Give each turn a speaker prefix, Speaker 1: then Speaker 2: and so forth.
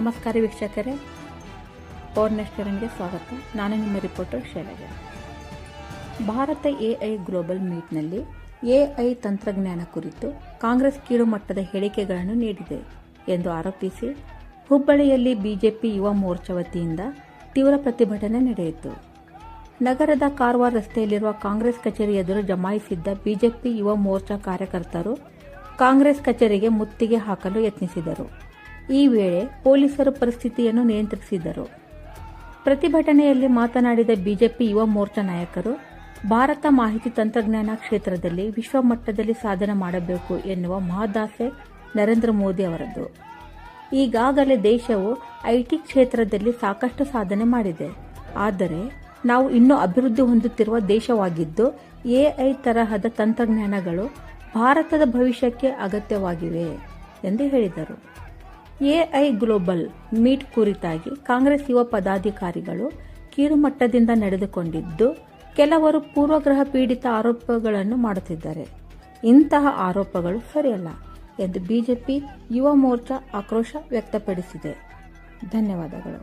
Speaker 1: ನಮಸ್ಕಾರ ವೀಕ್ಷಕರೇ, ಪವರ್ ರೆಸ್ಟೋರೆಂಟ್ಗೆ ಸ್ವಾಗತ. ನಾನು ನಿಮ್ಮ reporter Shailaja. Bharat AI global ಮೀಟ್ನಲ್ಲಿ ಎಐ ತಂತ್ರಜ್ಞಾನ ಕುರಿತು ಕಾಂಗ್ರೆಸ್ ಕೀಳು ಮಟ್ಟದ ಹೇಳಿಕೆಗಳನ್ನು ನೀಡಿದೆ ಎಂದು ಆರೋಪಿಸಿ ಹುಬ್ಬಳ್ಳಿಯಲ್ಲಿ ಬಿಜೆಪಿ ಯುವ ಮೋರ್ಚಾ ವತಿಯಿಂದ ತೀವ್ರ ಪ್ರತಿಭಟನೆ ನಡೆಯಿತು. ನಗರದ ಕಾರವಾರ ರಸ್ತೆಯಲ್ಲಿರುವ ಕಾಂಗ್ರೆಸ್ ಕಚೇರಿ ಎದುರು ಜಮಾಯಿಸಿದ್ದ ಬಿಜೆಪಿ ಯುವ ಮೋರ್ಚಾ ಕಾರ್ಯಕರ್ತರು ಕಾಂಗ್ರೆಸ್ ಕಚೇರಿಗೆ ಮುತ್ತಿಗೆ ಹಾಕಲು ಯತ್ನಿಸಿದರು. ಈ ವೇಳೆ ಪೊಲೀಸರು ಪರಿಸ್ಥಿತಿಯನ್ನು ನಿಯಂತ್ರಿಸಿದರು. ಪ್ರತಿಭಟನೆಯಲ್ಲಿ ಮಾತನಾಡಿದ ಬಿಜೆಪಿ ಯುವ ಮೋರ್ಚಾ ನಾಯಕರು, ಭಾರತ ಮಾಹಿತಿ ತಂತ್ರಜ್ಞಾನ ಕ್ಷೇತ್ರದಲ್ಲಿ ವಿಶ್ವಮಟ್ಟದಲ್ಲಿ ಸಾಧನೆ ಮಾಡಬೇಕು ಎನ್ನುವ ಮಹದಾಸೆ ನರೇಂದ್ರ ಮೋದಿ ಅವರದ್ದು. ಈಗಾಗಲೇ ದೇಶವು ಐಟಿ ಕ್ಷೇತ್ರದಲ್ಲಿ ಸಾಕಷ್ಟು ಸಾಧನೆ ಮಾಡಿದೆ. ಆದರೆ ನಾವು ಇನ್ನೂ ಅಭಿವೃದ್ಧಿ ಹೊಂದುತ್ತಿರುವ ದೇಶವಾಗಿದ್ದು, ಎಐ ತರಹದ ತಂತ್ರಜ್ಞಾನಗಳು ಭಾರತದ ಭವಿಷ್ಯಕ್ಕೆ ಅಗತ್ಯವಾಗಿವೆ ಎಂದು ಹೇಳಿದರು. ಎಐ ಗ್ಲೋಬಲ್ ಮೀಟ್ ಕುರಿತಾಗಿ ಕಾಂಗ್ರೆಸ್ ಯುವ ಪದಾಧಿಕಾರಿಗಳು ಕೀಳುಮಟ್ಟದಿಂದ ನಡೆದುಕೊಂಡಿದ್ದು, ಕೆಲವರು ಪೂರ್ವಗ್ರಹ ಪೀಡಿತ ಆರೋಪಗಳನ್ನು ಮಾಡುತ್ತಿದ್ದಾರೆ. ಇಂತಹ ಆರೋಪಗಳು ಸರಿಯಲ್ಲ ಎಂದು ಬಿಜೆಪಿ ಯುವ ಮೋರ್ಚಾ ಆಕ್ರೋಶ ವ್ಯಕ್ತಪಡಿಸಿದೆ. ಧನ್ಯವಾದಗಳು.